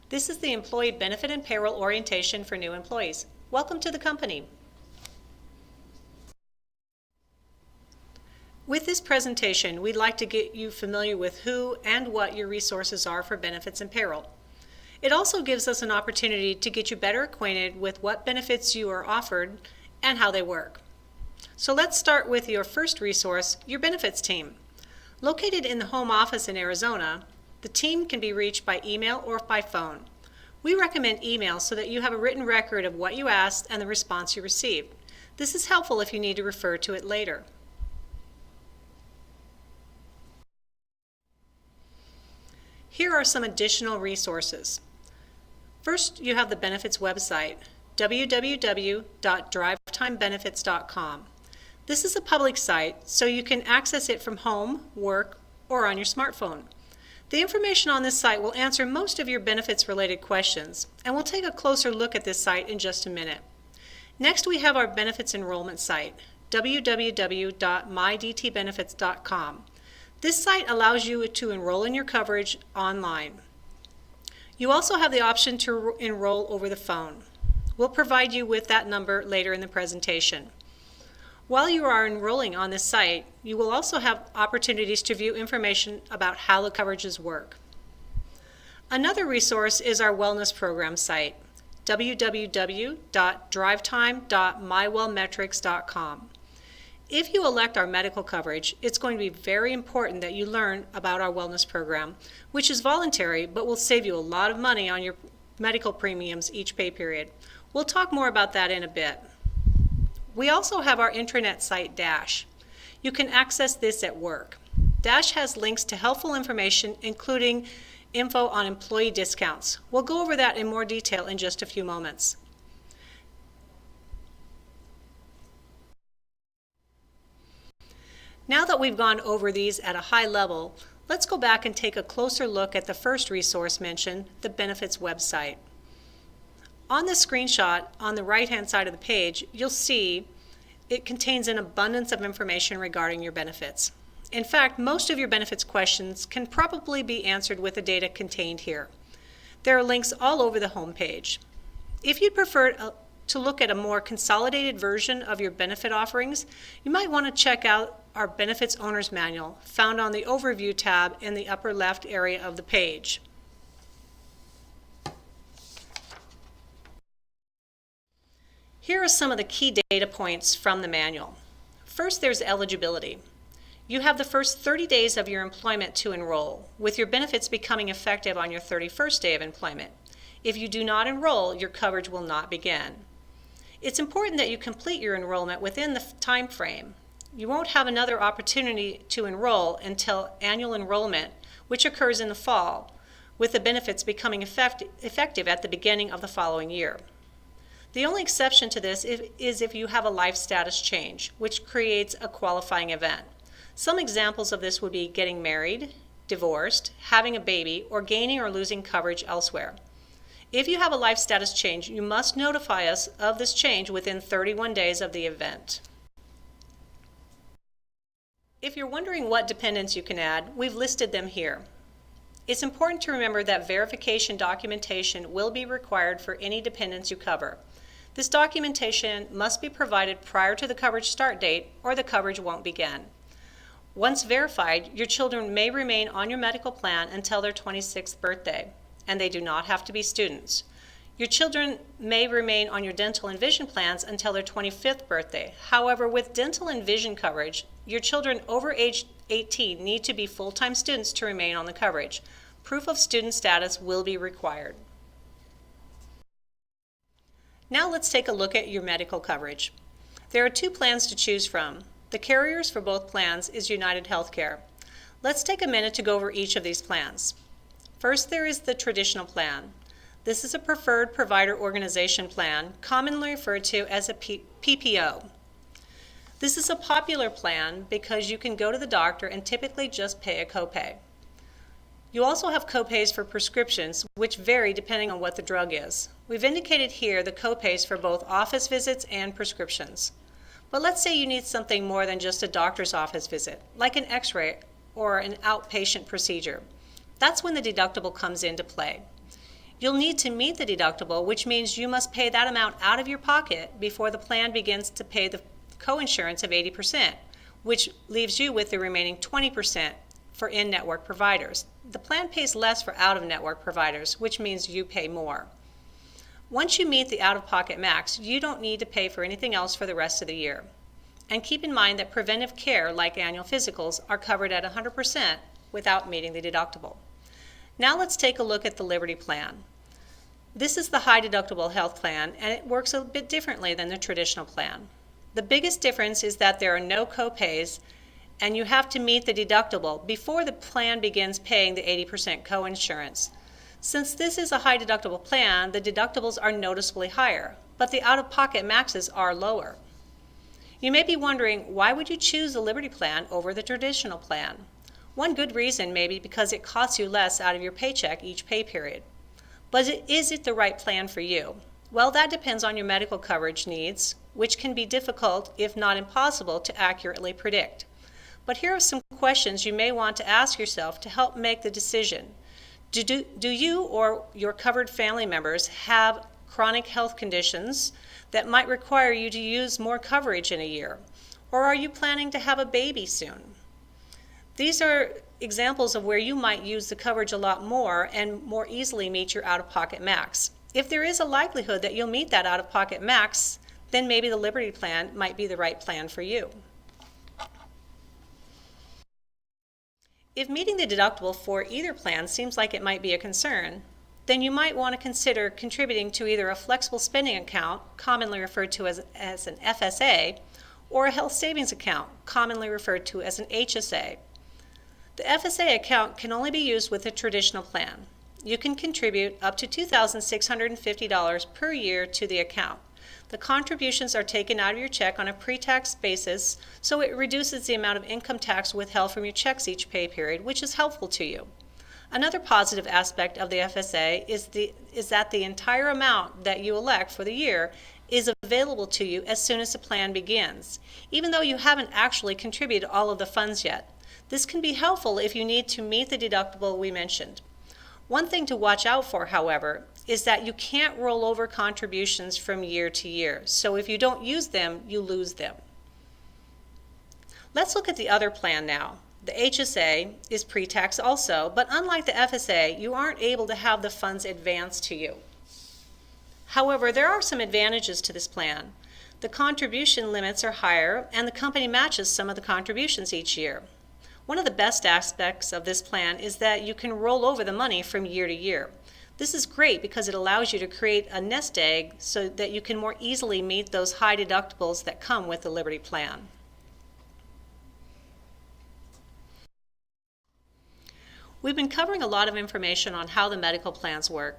This is the Employee Benefit and Payroll Orientation for new employees. Welcome to the company. With this presentation, we'd like to get you familiar with who and what your resources are for benefits and payroll. It also gives us an opportunity to get you better acquainted with what benefits you are offered and how they work. So let's start with your first resource, your benefits team. Located in the home office in Arizona, the team can be reached by email or by phone. We recommend email so that you have a written record of what you asked and the response you received. This is helpful if you need to refer to it later. Here are some additional resources. First, you have the benefits website, www.drivetimebenefits.com. This is a public site, so you can access it from home, work, or on your smartphone. The information on this site will answer most of your benefits-related questions, and we'll take a closer look at this site in just a minute. Next, we have our benefits enrollment site, www.mydtbenefits.com. This site allows you to enroll in your coverage online. You also have the option to enroll over the phone. We'll provide you with that number later in the presentation. While you are enrolling on this site, you will also have opportunities to view information about how the coverages work. Another resource is our wellness program site, www.drivetime.mywellmetrics.com. If you elect our medical coverage, it's going to be very important that you learn about our wellness program, which is voluntary but will save you a lot of money on your medical premiums each pay period. We'll talk more about that in a bit. We also have our intranet site, Dash. You can access this at work. Dash has links to helpful information, including info on employee discounts. We'll go over that in more detail in just a few moments. Now that we've gone over these at a high level, let's go back and take a closer look at the first resource mentioned, the benefits website. On the screenshot on the right-hand side of the page, you'll see it contains an abundance of information regarding your benefits. In fact, most of your benefits questions can probably be answered with the data contained here. There are links all over the home page. If you'd prefer to look at a more consolidated version of your benefit offerings, you might want to check out our Benefits Owner's Manual, found on the Overview tab in the upper left area of the page. Here are some of the key data points from the manual. First, there's eligibility. You have the first 30 days of your employment to enroll, with your benefits becoming effective on your 31st day of employment. If you do not enroll, your coverage will not begin. It's important that you complete your enrollment within the time frame. You won't have another opportunity to enroll until annual enrollment, which occurs in the fall, with the benefits becoming effective at the beginning of the following year. The only exception to this is if you have a life status change, which creates a qualifying event. Some examples of this would be getting married, divorced, having a baby, or gaining or losing coverage elsewhere. If you have a life status change, you must notify us of this change within 31 days of the event. If you're wondering what dependents you can add, we've listed them here. It's important to remember that verification documentation will be required for any dependents you cover. This documentation must be provided prior to the coverage start date, or the coverage won't begin. Once verified, your children may remain on your medical plan until their 26th birthday, and they do not have to be students. Your children may remain on your dental and vision plans until their 25th birthday. However, with dental and vision coverage, your children over age 18 need to be full-time students to remain on the coverage. Proof of student status will be required. Now let's take a look at your medical coverage. There are two plans to choose from. The carriers for both plans is United Healthcare. Let's take a minute to go over each of these plans. First, there is the traditional plan. This is a preferred provider organization plan, commonly referred to as a PPO. This is a popular plan because you can go to the doctor and typically just pay a copay. You also have copays for prescriptions, which vary depending on what the drug is. We've indicated here the copays for both office visits and prescriptions. But let's say you need something more than just a doctor's office visit, like an x-ray or an outpatient procedure. That's when the deductible comes into play. You'll need to meet the deductible, which means you must pay that amount out of your pocket before the plan begins to pay the coinsurance of 80%, which leaves you with the remaining 20% for in-network providers. The plan pays less for out-of-network providers, which means you pay more. Once you meet the out-of-pocket max, you don't need to pay for anything else for the rest of the year. And keep in mind that preventive care, like annual physicals, are covered at 100% without meeting the deductible. Now let's take a look at the Liberty Plan. This is the high deductible health plan, and it works a bit differently than the traditional plan. The biggest difference is that there are no co-pays, and you have to meet the deductible before the plan begins paying the 80% coinsurance. Since this is a high deductible plan, the deductibles are noticeably higher, but the out-of-pocket maxes are lower. You may be wondering, why would you choose the Liberty Plan over the traditional plan? One good reason may be because it costs you less out of your paycheck each pay period. But is it the right plan for you? Well, that depends on your medical coverage needs, which can be difficult, if not impossible, to accurately predict. But here are some questions you may want to ask yourself to help make the decision. Do you or your covered family members have chronic health conditions that might require you to use more coverage in a year? Or are you planning to have a baby soon? These are examples of where you might use the coverage a lot more and more easily meet your out-of-pocket max. If there is a likelihood that you'll meet that out-of-pocket max, then maybe the Liberty Plan might be the right plan for you. If meeting the deductible for either plan seems like it might be a concern, then you might want to consider contributing to either a flexible spending account, commonly referred to as an FSA, or a health savings account, commonly referred to as an HSA. The FSA account can only be used with a traditional plan. You can contribute up to $2,650 per year to the account. The contributions are taken out of your check on a pre-tax basis, so it reduces the amount of income tax withheld from your checks each pay period, which is helpful to you. Another positive aspect of the FSA is that the entire amount that you elect for the year is available to you as soon as the plan begins, even though you haven't actually contributed all of the funds yet. This can be helpful if you need to meet the deductible we mentioned. One thing to watch out for, however, is that you can't roll over contributions from year to year, so if you don't use them, you lose them. Let's look at the other plan now. The HSA is pre-tax also, but unlike the FSA, you aren't able to have the funds advanced to you. However, there are some advantages to this plan. The contribution limits are higher, and the company matches some of the contributions each year. One of the best aspects of this plan is that you can roll over the money from year to year. This is great because it allows you to create a nest egg so that you can more easily meet those high deductibles that come with the Liberty Plan. We've been covering a lot of information on how the medical plans work.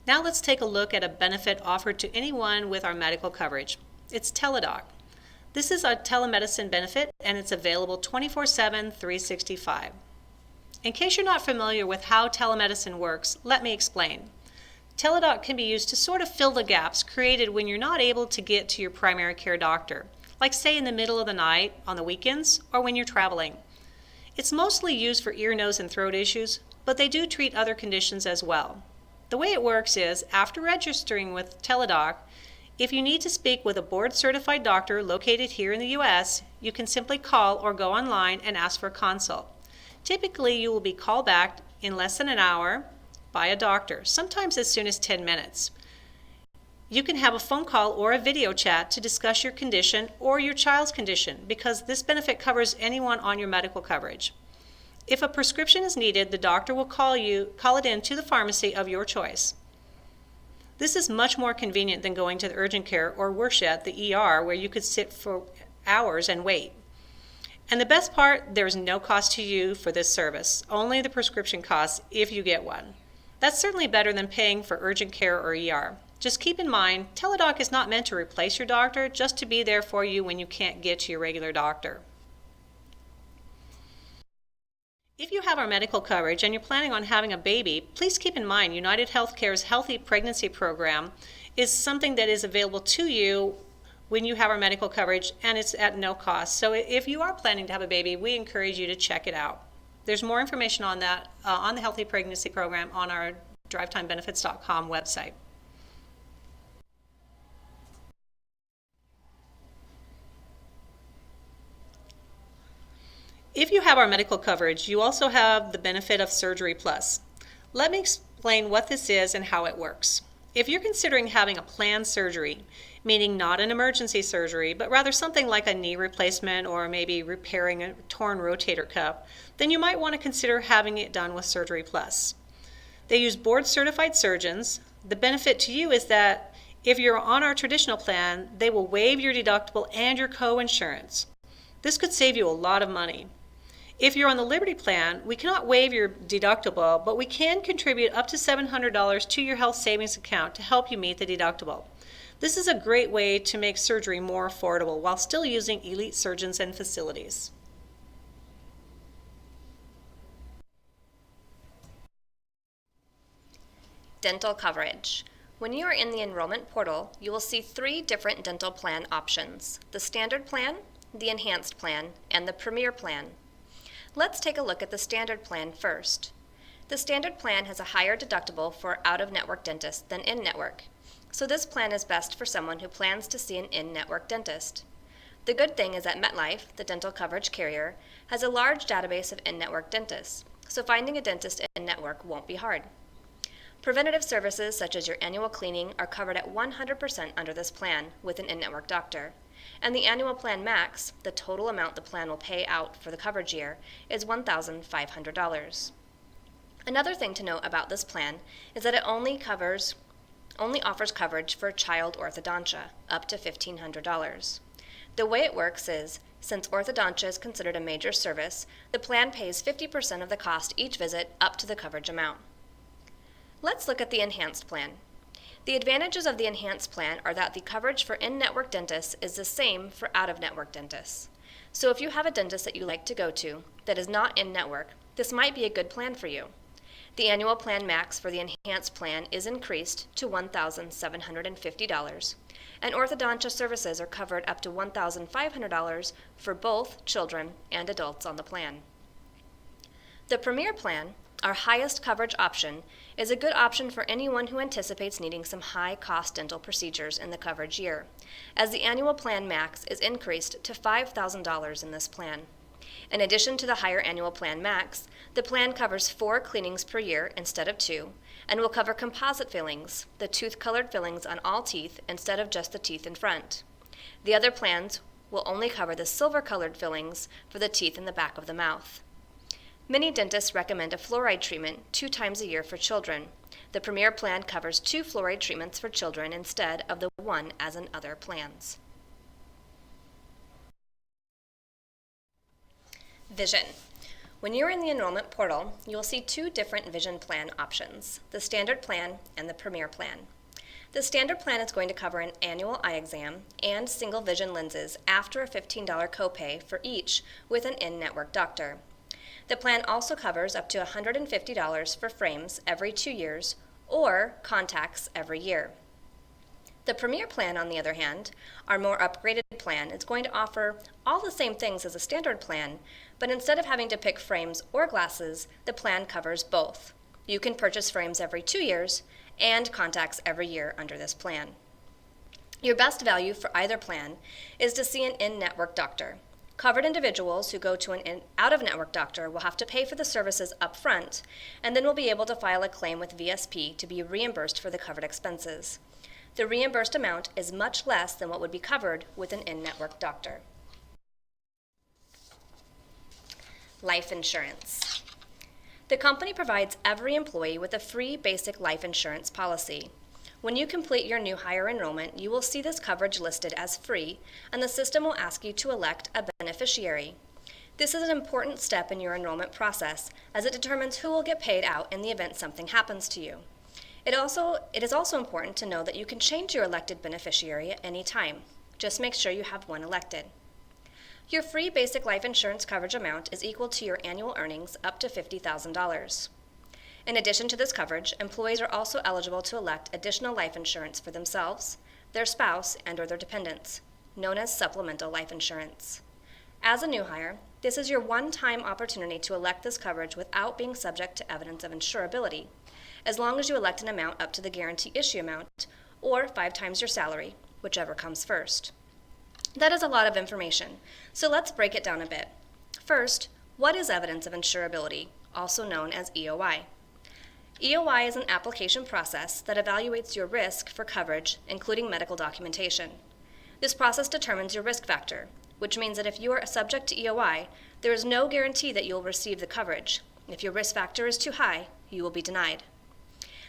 Now let's take a look at a benefit offered to anyone with our medical coverage. It's Teladoc. This is a telemedicine benefit, and it's available 24/7, 365. In case you're not familiar with how telemedicine works, let me explain. Teladoc can be used to sort of fill the gaps created when you're not able to get to your primary care doctor, like say in the middle of the night, on the weekends, or when you're traveling. It's mostly used for ear, nose, and throat issues, but they do treat other conditions as well. The way it works is, after registering with Teladoc, if you need to speak with a board-certified doctor located here in the U.S., you can simply call or go online and ask for a consult. Typically, you will be called back in less than an hour by a doctor, sometimes as soon as 10 minutes. You can have a phone call or a video chat to discuss your condition or your child's condition, because this benefit covers anyone on your medical coverage. If a prescription is needed, the doctor will call it in to the pharmacy of your choice. This is much more convenient than going to the urgent care or worse yet, the ER, where you could sit for hours and wait. And the best part, there's no cost to you for this service, only the prescription costs if you get one. That's certainly better than paying for urgent care or ER. Just keep in mind, Teladoc is not meant to replace your doctor, just to be there for you when you can't get to your regular doctor. If you have our medical coverage and you're planning on having a baby, please keep in mind UnitedHealthcare's Healthy Pregnancy Program is something that is available to you when you have our medical coverage, and it's at no cost. So if you are planning to have a baby, we encourage you to check it out. There's more information on that, on the Healthy Pregnancy Program on our DriveTimeBenefits.com website. If you have our medical coverage, you also have the benefit of Surgery Plus. Let me explain what this is and how it works. If you're considering having a planned surgery, meaning not an emergency surgery, but rather something like a knee replacement or maybe repairing a torn rotator cuff, then you might want to consider having it done with Surgery Plus. They use board-certified surgeons. The benefit to you is that if you're on our traditional plan, they will waive your deductible and your co-insurance. This could save you a lot of money. If you're on the Liberty plan, we cannot waive your deductible, but we can contribute up to $700 to your health savings account to help you meet the deductible. This is a great way to make surgery more affordable while still using elite surgeons and facilities. Dental coverage. When you are in the enrollment portal, you will see 3 different dental plan options: the standard plan, the enhanced plan, and the premier plan. Let's take a look at the standard plan first. The standard plan has a higher deductible for out-of-network dentists than in-network, so this plan is best for someone who plans to see an in-network dentist. The good thing is that MetLife, the dental coverage carrier, has a large database of in-network dentists, so finding a dentist in-network won't be hard. Preventative services such as your annual cleaning are covered at 100% under this plan with an in-network doctor. And the annual plan max, the total amount the plan will pay out for the coverage year, is $1,500. Another thing to note about this plan is that it only offers coverage for child orthodontia, up to $1,500. The way it works is, since orthodontia is considered a major service, the plan pays 50% of the cost each visit up to the coverage amount. Let's look at the enhanced plan. The advantages of the enhanced plan are that the coverage for in-network dentists is the same for out-of-network dentists. So if you have a dentist that you like to go to that is not in-network, this might be a good plan for you. The annual plan max for the enhanced plan is increased to $1,750, and orthodontia services are covered up to $1,500 for both children and adults on the plan. The Premier Plan, our highest coverage option, is a good option for anyone who anticipates needing some high-cost dental procedures in the coverage year, as the annual plan max is increased to $5,000 in this plan. In addition to the higher annual plan max, the plan covers 4 cleanings per year instead of 2, and will cover composite fillings, the tooth-colored fillings on all teeth instead of just the teeth in front. The other plans will only cover the silver-colored fillings for the teeth in the back of the mouth. Many dentists recommend a fluoride treatment 2 times a year for children. The Premier Plan covers 2 fluoride treatments for children instead of the 1 as in other plans. Vision. When you're in the enrollment portal, you will see 2 different vision plan options, the Standard Plan and the Premier Plan. The Standard Plan is going to cover an annual eye exam and single vision lenses after a $15 copay for each with an in-network doctor. The plan also covers up to $150 for frames every 2 years or contacts every year. The Premier Plan, on the other hand, our more upgraded plan, is going to offer all the same things as a standard plan, but instead of having to pick frames or glasses, the plan covers both. You can purchase frames every 2 years and contacts every year under this plan. Your best value for either plan is to see an in-network doctor. Covered individuals who go to an out-of-network doctor will have to pay for the services up front, and then will be able to file a claim with VSP to be reimbursed for the covered expenses. The reimbursed amount is much less than what would be covered with an in-network doctor. Life insurance. The company provides every employee with a free basic life insurance policy. When you complete your new hire enrollment, you will see this coverage listed as free, and the system will ask you to elect a beneficiary. This is an important step in your enrollment process, as it determines who will get paid out in the event something happens to you. It is also important to know that you can change your elected beneficiary at any time. Just make sure you have one elected. Your free basic life insurance coverage amount is equal to your annual earnings up to $50,000. In addition to this coverage, employees are also eligible to elect additional life insurance for themselves, their spouse, and/or their dependents, known as supplemental life insurance. As a new hire, this is your one-time opportunity to elect this coverage without being subject to evidence of insurability, as long as you elect an amount up to the guarantee issue amount, or 5 times your salary, whichever comes first. That is a lot of information, so let's break it down a bit. First, what is evidence of insurability, also known as EOI? EOI is an application process that evaluates your risk for coverage, including medical documentation. This process determines your risk factor, which means that if you are subject to EOI, there is no guarantee that you will receive the coverage. If your risk factor is too high, you will be denied.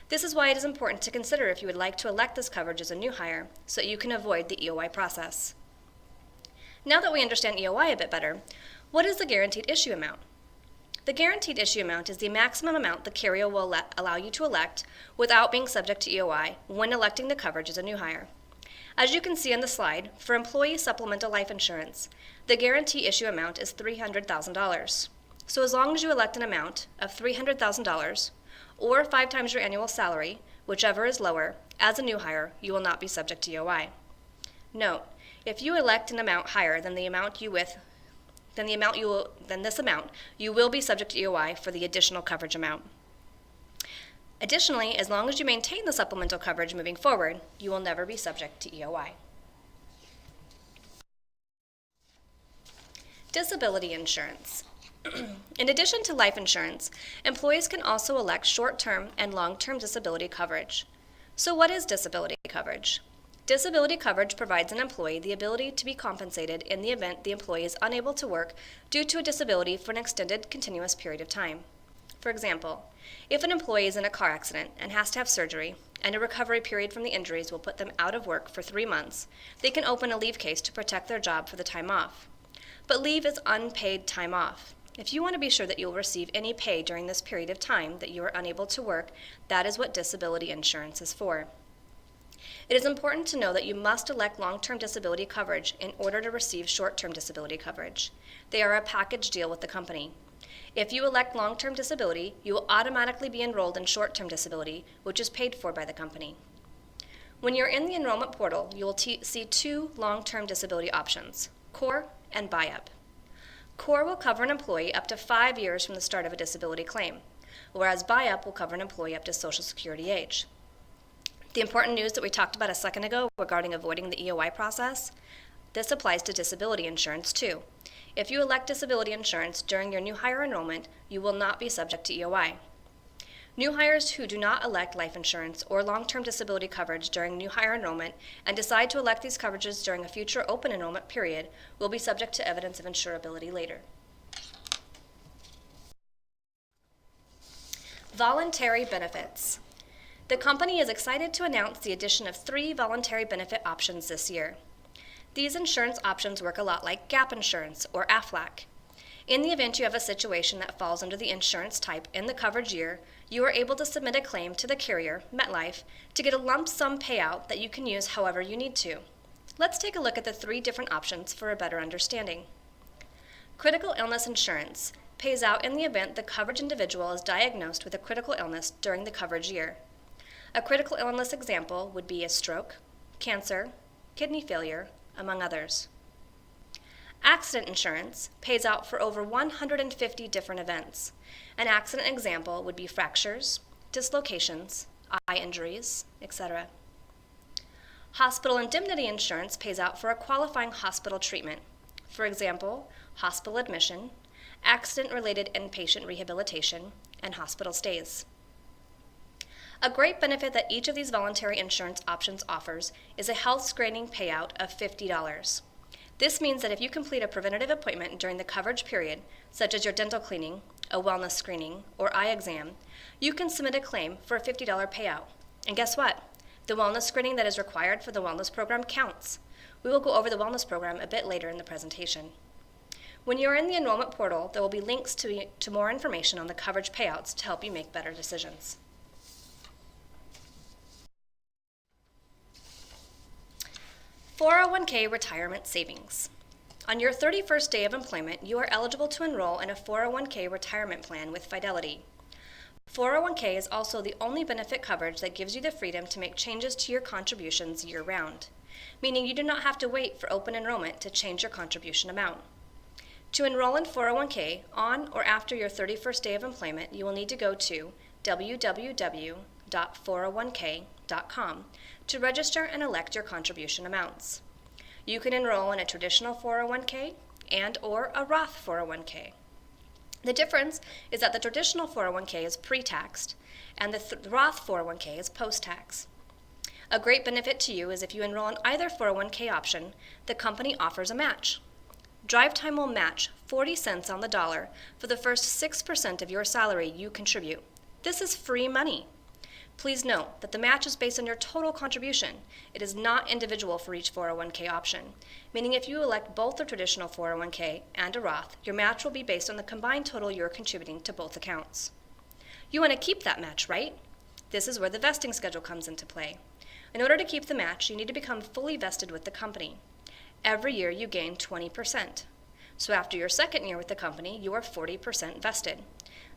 This is why it is important to consider if you would like to elect this coverage as a new hire so that you can avoid the EOI process. Now that we understand EOI a bit better, what is the guaranteed issue amount? The guaranteed issue amount is the maximum amount the carrier will allow you to elect without being subject to EOI when electing the coverage as a new hire. As you can see on the slide, for employee supplemental life insurance, the guarantee issue amount is $300,000. So as long as you elect an amount of $300,000 or 5 times your annual salary, whichever is lower, as a new hire, you will not be subject to EOI. Note, if you elect an amount higher than this amount, you will be subject to EOI for the additional coverage amount. Additionally, as long as you maintain the supplemental coverage moving forward, you will never be subject to EOI. Disability insurance. In addition to life insurance, employees can also elect short-term and long-term disability coverage. So what is disability coverage? Disability coverage provides an employee the ability to be compensated in the event the employee is unable to work due to a disability for an extended continuous period of time. For example, if an employee is in a car accident and has to have surgery, and a recovery period from the injuries will put them out of work for 3 months, they can open a leave case to protect their job for the time off. But leave is unpaid time off. If you want to be sure that you will receive any pay during this period of time that you are unable to work, that is what disability insurance is for. It is important to know that you must elect long-term disability coverage in order to receive short-term disability coverage. They are a package deal with the company. If you elect long-term disability, you will automatically be enrolled in short-term disability, which is paid for by the company. When you're in the enrollment portal, you will see 2 long-term disability options, Core and Buy-Up. Core will cover an employee up to 5 years from the start of a disability claim, whereas Buy-Up will cover an employee up to Social Security age. The important news that we talked about a second ago regarding avoiding the EOI process, this applies to disability insurance too. If you elect disability insurance during your new hire enrollment, you will not be subject to EOI. New hires who do not elect life insurance or long-term disability coverage during new hire enrollment and decide to elect these coverages during a future open enrollment period will be subject to evidence of insurability later. Voluntary benefits. The company is excited to announce the addition of 3 voluntary benefit options this year. These insurance options work a lot like gap insurance or AFLAC. In the event you have a situation that falls under the insurance type in the coverage year, you are able to submit a claim to the carrier, MetLife, to get a lump sum payout that you can use however you need to. Let's take a look at the 3 different options for a better understanding. Critical illness insurance pays out in the event the coverage individual is diagnosed with a critical illness during the coverage year. A critical illness example would be a stroke, cancer, kidney failure, among others. Accident insurance pays out for over 150 different events. An accident example would be fractures, dislocations, eye injuries, etc. Hospital indemnity insurance pays out for a qualifying hospital treatment. For example, hospital admission, accident-related inpatient rehabilitation, and hospital stays. A great benefit that each of these voluntary insurance options offers is a health screening payout of $50. This means that if you complete a preventative appointment during the coverage period, such as your dental cleaning, a wellness screening, or eye exam, you can submit a claim for a $50 payout. And guess what? The wellness screening that is required for the wellness program counts. We will go over the wellness program a bit later in the presentation. When you are in the enrollment portal, there will be links to more information on the coverage payouts to help you make better decisions. 401k retirement savings. On your 31st day of employment, you are eligible to enroll in a 401k retirement plan with Fidelity. 401k is also the only benefit coverage that gives you the freedom to make changes to your contributions year-round, meaning you do not have to wait for open enrollment to change your contribution amount. To enroll in 401k on or after your 31st day of employment, you will need to go to www.401k.com to register and elect your contribution amounts. You can enroll in a traditional 401k and/or a Roth 401k. The difference is that the traditional 401k is pre-taxed and the Roth 401k is post-tax. A great benefit to you is if you enroll in either 401k option, the company offers a match. DriveTime will match 40 cents on the dollar for the first 6% of your salary you contribute. This is free money. Please note that the match is based on your total contribution. It is not individual for each 401k option, meaning if you elect both a traditional 401k and a Roth, your match will be based on the combined total you're contributing to both accounts. You want to keep that match, right? This is where the vesting schedule comes into play. In order to keep the match, you need to become fully vested with the company. Every year you gain 20%. So after your second year with the company, you are 40% vested.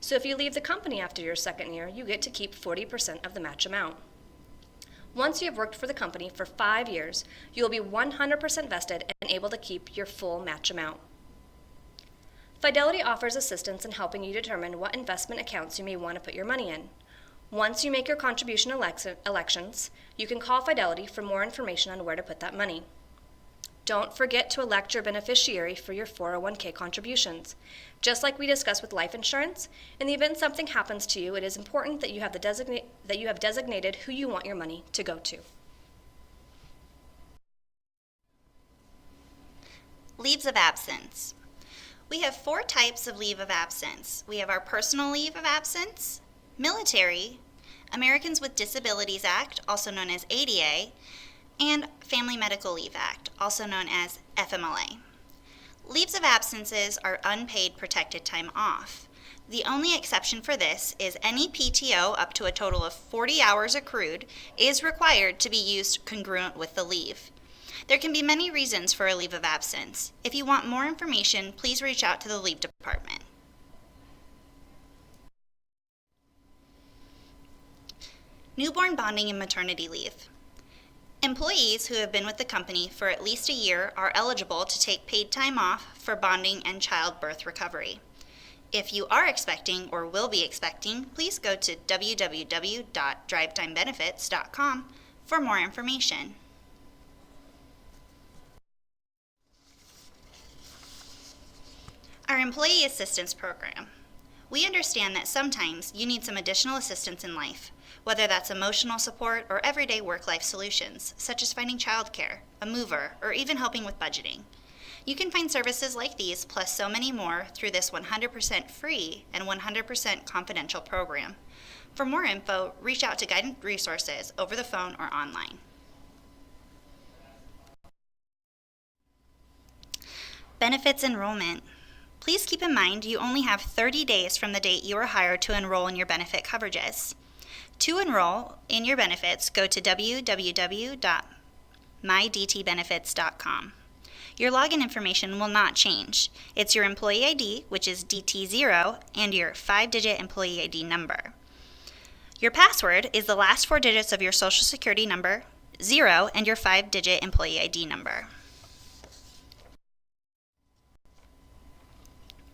So if you leave the company after your second year, you get to keep 40% of the match amount. Once you have worked for the company for 5 years, you will be 100% vested and able to keep your full match amount. Fidelity offers assistance in helping you determine what investment accounts you may want to put your money in. Once you make your contribution elections, you can call Fidelity for more information on where to put that money. Don't forget to elect your beneficiary for your 401k contributions. Just like we discussed with life insurance, in the event something happens to you, it is important that you have designated who you want your money to go to. Leaves of absence. We have 4 types of leave of absence. We have our personal leave of absence, military, Americans with Disabilities Act, also known as ADA, and Family Medical Leave Act, also known as FMLA. Leaves of absences are unpaid protected time off. The only exception for this is any PTO up to a total of 40 hours accrued is required to be used congruent with the leave. There can be many reasons for a leave of absence. If you want more information, please reach out to the leave department. Newborn bonding and maternity leave. Employees who have been with the company for at least a year are eligible to take paid time off for bonding and childbirth recovery. If you are expecting or will be expecting, please go to www.drivetimebenefits.com for more information. Our Employee Assistance Program. We understand that sometimes you need some additional assistance in life, whether that's emotional support or everyday work-life solutions, such as finding childcare, a mover, or even helping with budgeting. You can find services like these, plus so many more, through this 100% free and 100% confidential program. For more info, reach out to guidance resources over the phone or online. Benefits enrollment. Please keep in mind you only have 30 days from the date you are hired to enroll in your benefit coverages. To enroll in your benefits, go to www.mydtbenefits.com. Your login information will not change. It's your employee ID, which is DT0, and your 5-digit employee ID number. Your password is the last 4 digits of your Social Security number, 0, and your 5-digit employee ID number.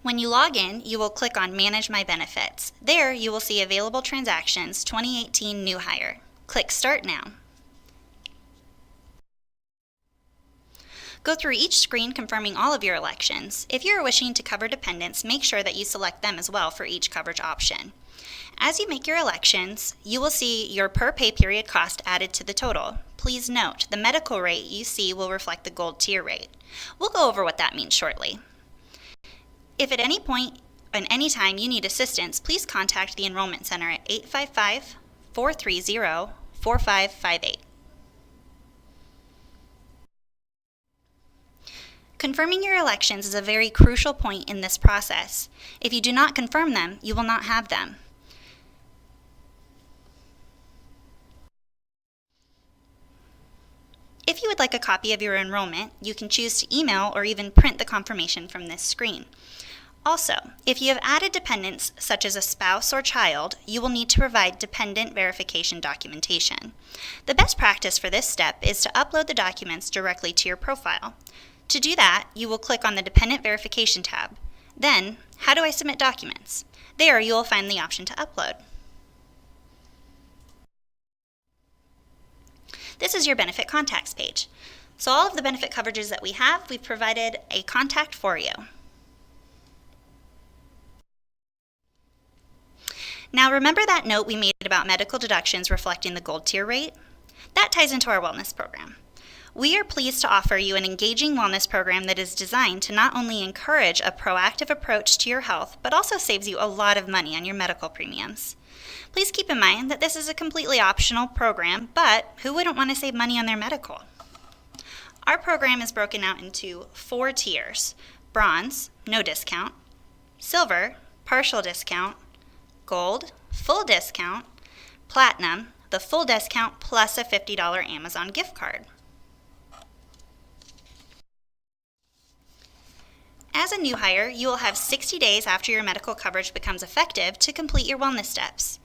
When you log in, you will click on Manage My Benefits. There, you will see Available Transactions 2018 New Hire. Click Start Now. Go through each screen confirming all of your elections. If you are wishing to cover dependents, make sure that you select them as well for each coverage option. As you make your elections, you will see your per pay period cost added to the total. Please note, the medical rate you see will reflect the gold tier rate. We'll go over what that means shortly. If at any point and any time you need assistance, please contact the Enrollment Center at 855-430-4558. Confirming your elections is a very crucial point in this process. If you do not confirm them, you will not have them. If you would like a copy of your enrollment, you can choose to email or even print the confirmation from this screen. Also, if you have added dependents such as a spouse or child, you will need to provide dependent verification documentation. The best practice for this step is to upload the documents directly to your profile. To do that, you will click on the Dependent Verification tab. Then, How do I submit documents? There you will find the option to upload. This is your benefit contacts page. So all of the benefit coverages that we have, we've provided a contact for you. Now remember that note we made about medical deductions reflecting the gold tier rate? That ties into our wellness program. We are pleased to offer you an engaging wellness program that is designed to not only encourage a proactive approach to your health, but also saves you a lot of money on your medical premiums. Please keep in mind that this is a completely optional program, but who wouldn't want to save money on their medical? Our program is broken out into 4 tiers: bronze, no discount; silver, partial discount; gold, full discount; platinum, the full discount plus a $50 Amazon gift card. As a new hire, you will have 60 days after your medical coverage becomes effective to complete your wellness steps.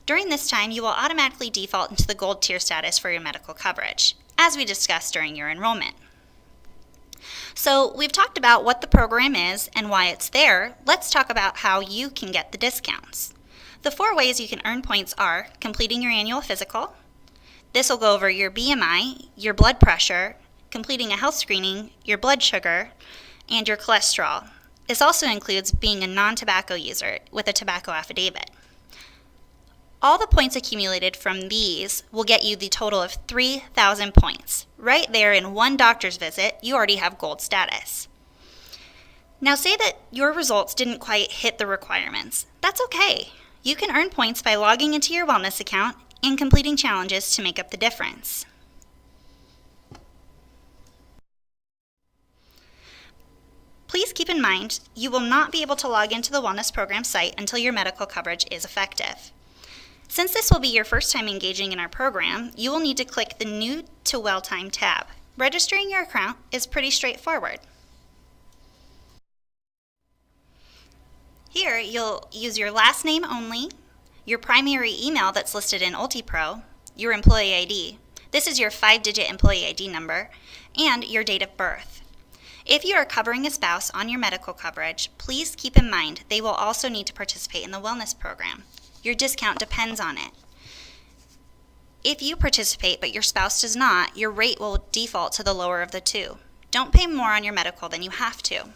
During this time, you will automatically default into the gold tier status for your medical coverage, as we discussed during your enrollment. So we've talked about what the program is and why it's there. Let's talk about how you can get the discounts. The 4 ways you can earn points are completing your annual physical. This will go over your BMI, your blood pressure, completing a health screening, your blood sugar, and your cholesterol. This also includes being a non-tobacco user with a tobacco affidavit. All the points accumulated from these will get you the total of 3,000 points. Right there in one doctor's visit, you already have gold status. Now say that your results didn't quite hit the requirements. That's okay. You can earn points by logging into your wellness account and completing challenges to make up the difference. Please keep in mind, you will not be able to log into the wellness program site until your medical coverage is effective. Since this will be your first time engaging in our program, you will need to click the New to WellTime tab. Registering your account is pretty straightforward. Here, you'll use your last name only, your primary email that's listed in UltiPro, your employee ID. This is your 5-digit employee ID number, and your date of birth. If you are covering a spouse on your medical coverage, please keep in mind they will also need to participate in the wellness program. Your discount depends on it. If you participate but your spouse does not, your rate will default to the lower of the 2. Don't pay more on your medical than you have to.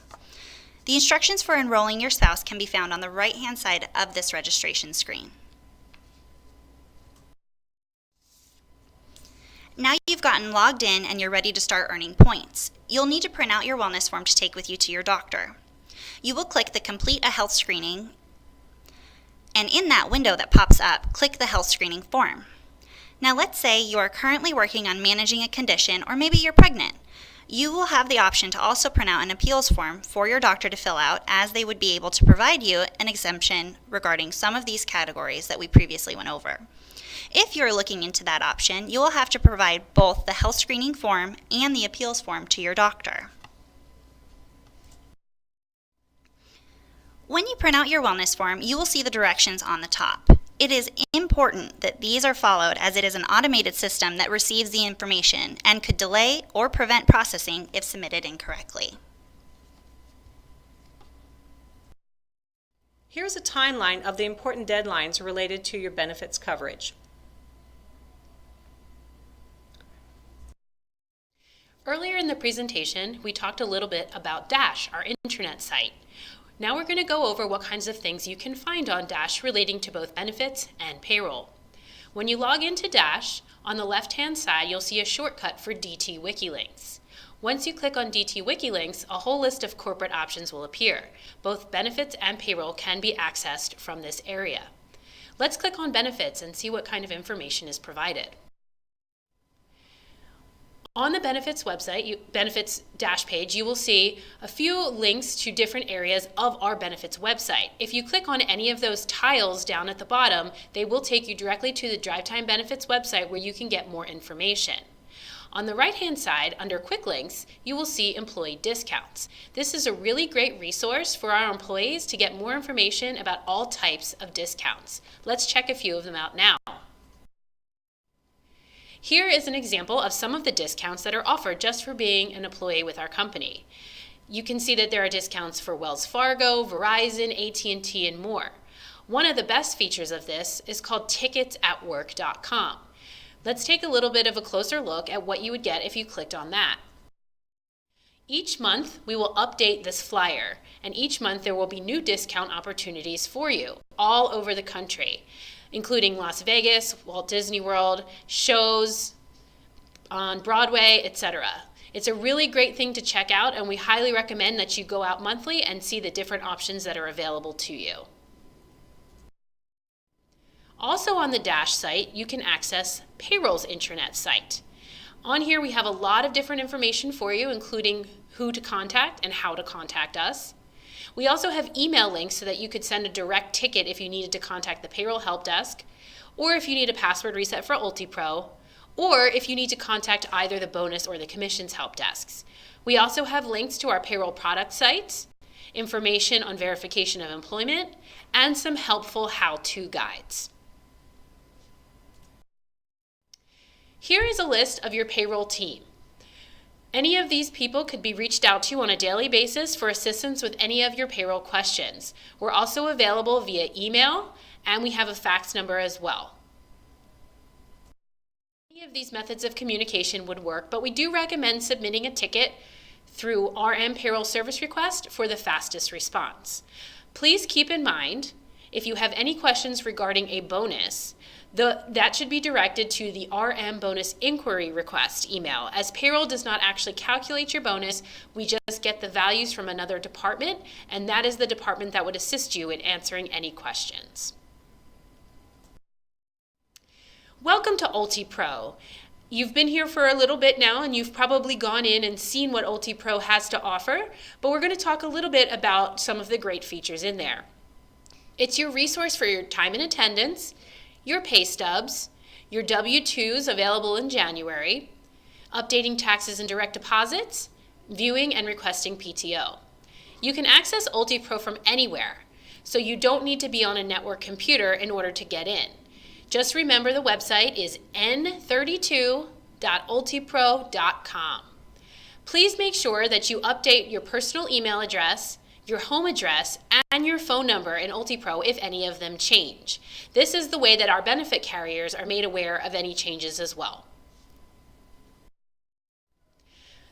The instructions for enrolling your spouse can be found on the right-hand side of this registration screen. Now you've gotten logged in and you're ready to start earning points. You'll need to print out your wellness form to take with you to your doctor. You will click the Complete a Health Screening, and in that window that pops up, click the Health Screening form. Now let's say you are currently working on managing a condition, or maybe you're pregnant. You will have the option to also print out an appeals form for your doctor to fill out, as they would be able to provide you an exemption regarding some of these categories that we previously went over. If you're looking into that option, you will have to provide both the health screening form and the appeals form to your doctor. When you print out your wellness form, you will see the directions on the top. It is important that these are followed, as it is an automated system that receives the information and could delay or prevent processing if submitted incorrectly. Here's a timeline of the important deadlines related to your benefits coverage. Earlier in the presentation, we talked a little bit about Dash, our intranet site. Now we're going to go over what kinds of things you can find on Dash relating to both benefits and payroll. When you log into Dash, on the left-hand side you'll see a shortcut for DT Wiki links. Once you click on DT Wiki links, a whole list of corporate options will appear. Both benefits and payroll can be accessed from this area. Let's click on benefits and see what kind of information is provided. On the benefits website, benefits dash page, you will see a few links to different areas of our benefits website. If you click on any of those tiles down at the bottom, they will take you directly to the DriveTime benefits website where you can get more information. On the right-hand side, under quick links, you will see employee discounts. This is a really great resource for our employees to get more information about all types of discounts. Let's check a few of them out now. Here is an example of some of the discounts that are offered just for being an employee with our company. You can see that there are discounts for Wells Fargo, Verizon, AT&T, and more. One of the best features of this is called ticketsatwork.com. Let's take a little bit of a closer look at what you would get if you clicked on that. Each month, we will update this flyer, and each month there will be new discount opportunities for you all over the country, including Las Vegas, Walt Disney World, shows on Broadway, etc. It's a really great thing to check out, and we highly recommend that you go out monthly and see the different options that are available to you. Also on the Dash site, you can access Payroll's intranet site. On here, we have a lot of different information for you, including who to contact and how to contact us. We also have email links so that you could send a direct ticket if you needed to contact the Payroll Help Desk, or if you need a password reset for UltiPro, or if you need to contact either the bonus or the commissions help desks. We also have links to our payroll product sites, information on verification of employment, and some helpful how-to guides. Here is a list of your payroll team. Any of these people could be reached out to on a daily basis for assistance with any of your payroll questions. We're also available via email, and we have a fax number as well. Any of these methods of communication would work, but we do recommend submitting a ticket through RM Payroll Service Request for the fastest response. Please keep in mind, if you have any questions regarding a bonus, that should be directed to the RM Bonus Inquiry Request email, as payroll does not actually calculate your bonus. We just get the values from another department, and that is the department that would assist you in answering any questions. Welcome to UltiPro. You've been here for a little bit now, and you've probably gone in and seen what UltiPro has to offer, but we're going to talk a little bit about some of the great features in there. It's your resource for your time and attendance, your pay stubs, your W-2s available in January, updating taxes and direct deposits, viewing and requesting PTO. You can access UltiPro from anywhere, so you don't need to be on a network computer in order to get in. Just remember the website is n32.ultipro.com. Please make sure that you update your personal email address, your home address, and your phone number in UltiPro if any of them change. This is the way that our benefit carriers are made aware of any changes as well.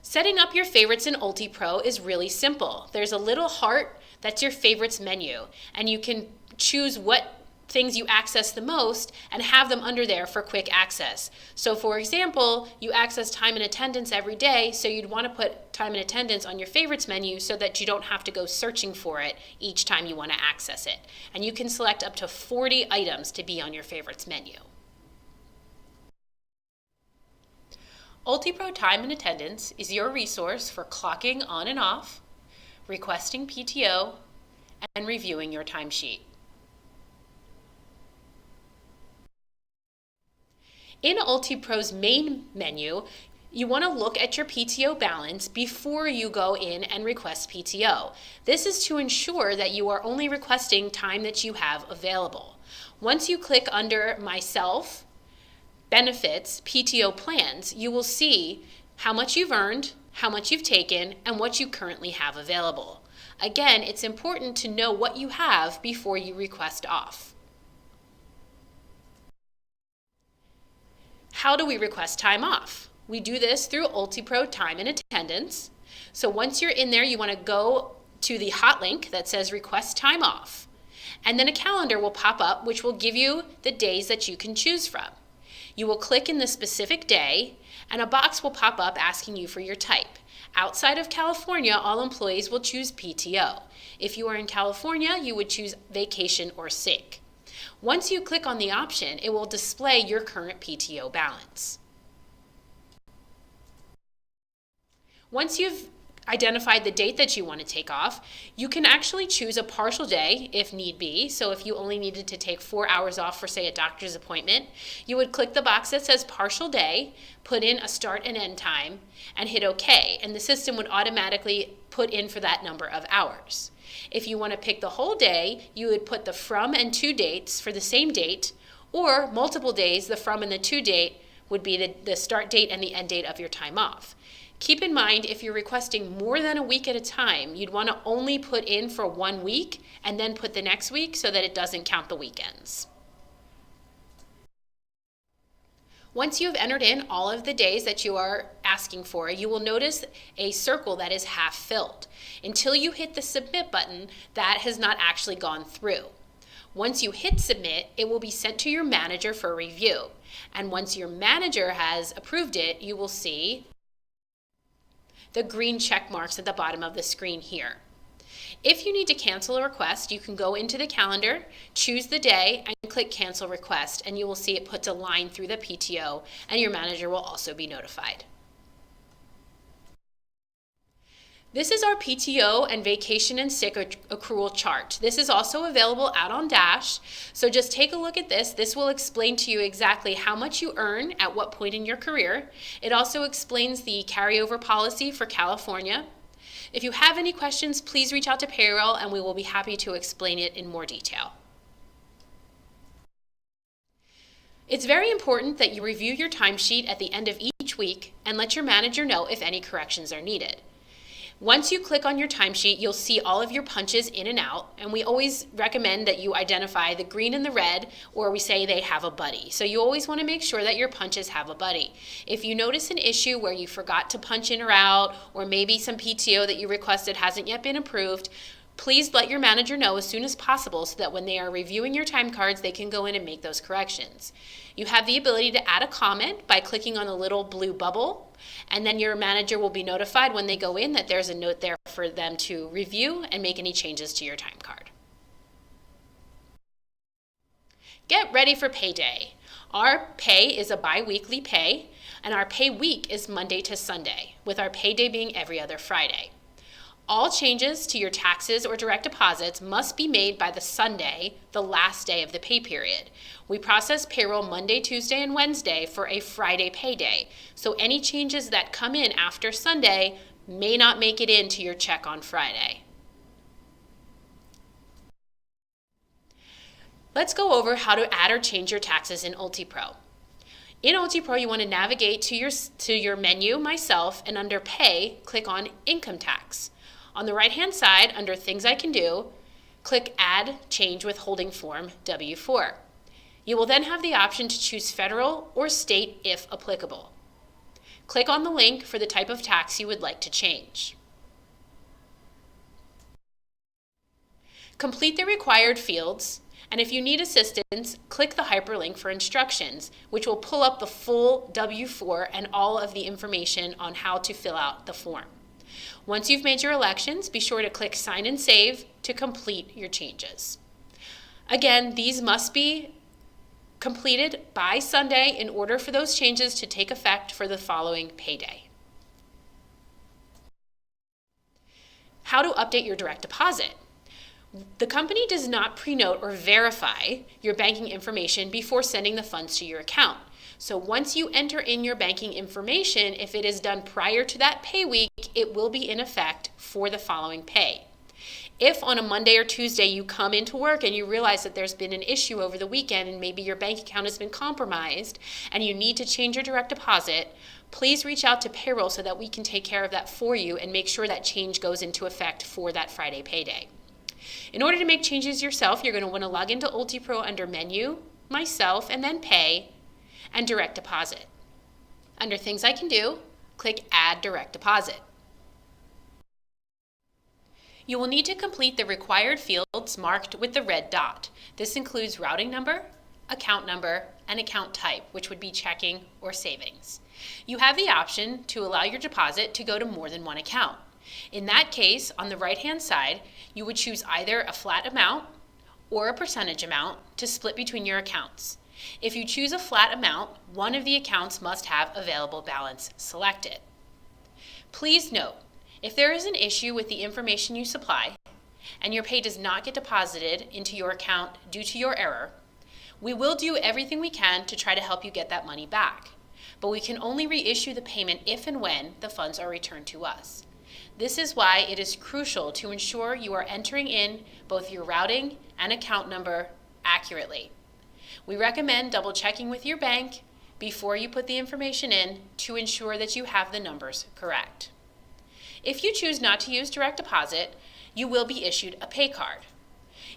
Setting up your favorites in UltiPro is really simple. There's a little heart that's your favorites menu, and you can choose what things you access the most and have them under there for quick access. So for example, you access time and attendance every day, so you'd want to put time and attendance on your favorites menu so that you don't have to go searching for it each time you want to access it. And you can select up to 40 items to be on your favorites menu. UltiPro Time and Attendance is your resource for clocking on and off, requesting PTO, and reviewing your timesheet. In UltiPro's main menu, you want to look at your PTO balance before you go in and request PTO. This is to ensure that you are only requesting time that you have available. Once you click under Myself, Benefits, PTO Plans, you will see how much you've earned, how much you've taken, and what you currently have available. Again, it's important to know what you have before you request off. How do we request time off? We do this through UltiPro Time and Attendance. So once you're in there, you want to go to the hot link that says Request Time Off. And then a calendar will pop up, which will give you the days that you can choose from. You will click in the specific day, and a box will pop up asking you for your type. Outside of California, all employees will choose PTO. If you are in California, you would choose vacation or sick. Once you click on the option, it will display your current PTO balance. Once you've identified the date that you want to take off, you can actually choose a partial day if need be. So if you only needed to take 4 hours off for, say, a doctor's appointment, you would click the box that says partial day, put in a start and end time, and hit OK, and the system would automatically put in for that number of hours. If you want to pick the whole day, you would put the from and to dates for the same date, or multiple days, the from and the to date would be the start date and the end date of your time off. Keep in mind, if you're requesting more than a week at a time, you'd want to only put in for 1 week and then put the next week so that it doesn't count the weekends. Once you have entered in all of the days that you are asking for, you will notice a circle that is half filled. Until you hit the submit button, that has not actually gone through. Once you hit submit, it will be sent to your manager for review. And once your manager has approved it, you will see the green check marks at the bottom of the screen here. If you need to cancel a request, you can go into the calendar, choose the day, and click cancel request, and you will see it puts a line through the PTO, and your manager will also be notified. This is our PTO and vacation and sick accrual chart. This is also available out on Dash, so just take a look at this. This will explain to you exactly how much you earn at what point in your career. It also explains the carryover policy for California. If you have any questions, please reach out to Payroll and we will be happy to explain it in more detail. It's very important that you review your timesheet at the end of each week and let your manager know if any corrections are needed. Once you click on your timesheet, you'll see all of your punches in and out, and we always recommend that you identify the green and the red, or we say they have a buddy. So you always want to make sure that your punches have a buddy. If you notice an issue where you forgot to punch in or out, or maybe some PTO that you requested hasn't yet been approved, please let your manager know as soon as possible so that when they are reviewing your time cards, they can go in and make those corrections. You have the ability to add a comment by clicking on the little blue bubble, and then your manager will be notified when they go in that there's a note there for them to review and make any changes to your time card. Get ready for payday. Our pay is a bi-weekly pay, and our pay week is Monday to Sunday, with our payday being every other Friday. All changes to your taxes or direct deposits must be made by the Sunday, the last day of the pay period. We process payroll Monday, Tuesday, and Wednesday for a Friday payday, so any changes that come in after Sunday may not make it into your check on Friday. Let's go over how to add or change your taxes in UltiPro. In UltiPro, you want to navigate to your menu, Myself, and under Pay, click on Income Tax. On the right-hand side, under Things I Can Do, click Add Change Withholding Form W-4. You will then have the option to choose federal or state if applicable. Click on the link for the type of tax you would like to change. Complete the required fields, and if you need assistance, click the hyperlink for instructions, which will pull up the full W-4 and all of the information on how to fill out the form. Once you've made your elections, be sure to click Sign and Save to complete your changes. Again, these must be completed by Sunday in order for those changes to take effect for the following payday. How to update your direct deposit. The company does not pre-note or verify your banking information before sending the funds to your account. So once you enter in your banking information, if it is done prior to that pay week, it will be in effect for the following pay. If on a Monday or Tuesday you come into work and you realize that there's been an issue over the weekend and maybe your bank account has been compromised and you need to change your direct deposit, please reach out to Payroll so that we can take care of that for you and make sure that change goes into effect for that Friday payday. In order to make changes yourself, you're going to want to log into UltiPro under Menu, Myself, and then Pay, and Direct Deposit. Under Things I Can Do, click Add Direct Deposit. You will need to complete the required fields marked with the red dot. This includes routing number, account number, and account type, which would be checking or savings. You have the option to allow your deposit to go to more than one account. In that case, on the right-hand side, you would choose either a flat amount or a percentage amount to split between your accounts. If you choose a flat amount, one of the accounts must have available balance selected. Please note, if there is an issue with the information you supply and your pay does not get deposited into your account due to your error, we will do everything we can to try to help you get that money back. But we can only reissue the payment if and when the funds are returned to us. This is why it is crucial to ensure you are entering in both your routing and account number accurately. We recommend double checking with your bank before you put the information in to ensure that you have the numbers correct. If you choose not to use direct deposit, you will be issued a pay card.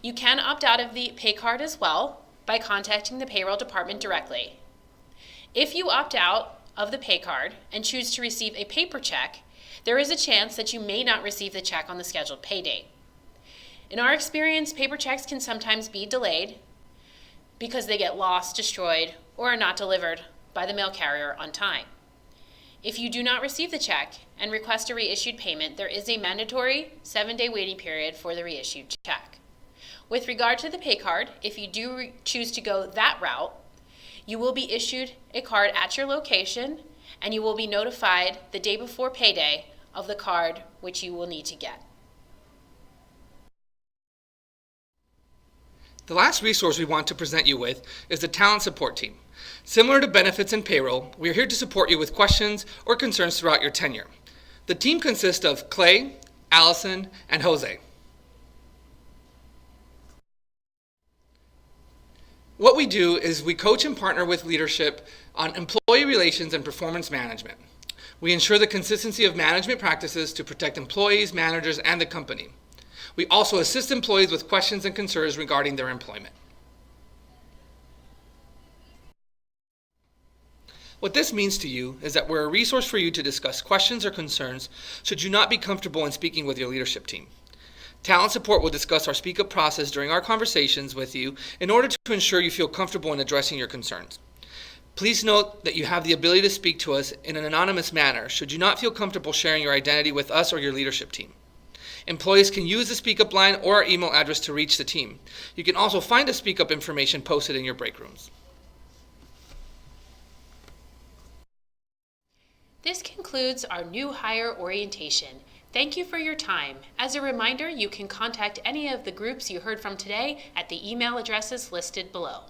You can opt out of the pay card as well by contacting the payroll department directly. If you opt out of the pay card and choose to receive a paper check, there is a chance that you may not receive the check on the scheduled pay date. In our experience, paper checks can sometimes be delayed because they get lost, destroyed, or are not delivered by the mail carrier on time. If you do not receive the check and request a reissued payment, there is a mandatory 7-day waiting period for the reissued check. With regard to the pay card, if you do choose to go that route, you will be issued a card at your location and you will be notified the day before payday of the card which you will need to get. The last resource we want to present you with is the Talent Support Team. Similar to benefits and payroll, we are here to support you with questions or concerns throughout your tenure. The team consists of Clay, Allison, and Jose. What we do is we coach and partner with leadership on employee relations and performance management. We ensure the consistency of management practices to protect employees, managers, and the company. We also assist employees with questions and concerns regarding their employment. What this means to you is that we're a resource for you to discuss questions or concerns should you not be comfortable in speaking with your leadership team. Talent Support will discuss our speak up process during our conversations with you in order to ensure you feel comfortable in addressing your concerns. Please note that you have the ability to speak to us in an anonymous manner should you not feel comfortable sharing your identity with us or your leadership team. Employees can use the Speak Up line or our email address to reach the team. You can also find the Speak Up information posted in your break rooms. This concludes our new hire orientation. Thank you for your time. As a reminder, you can contact any of the groups you heard from today at the email addresses listed below.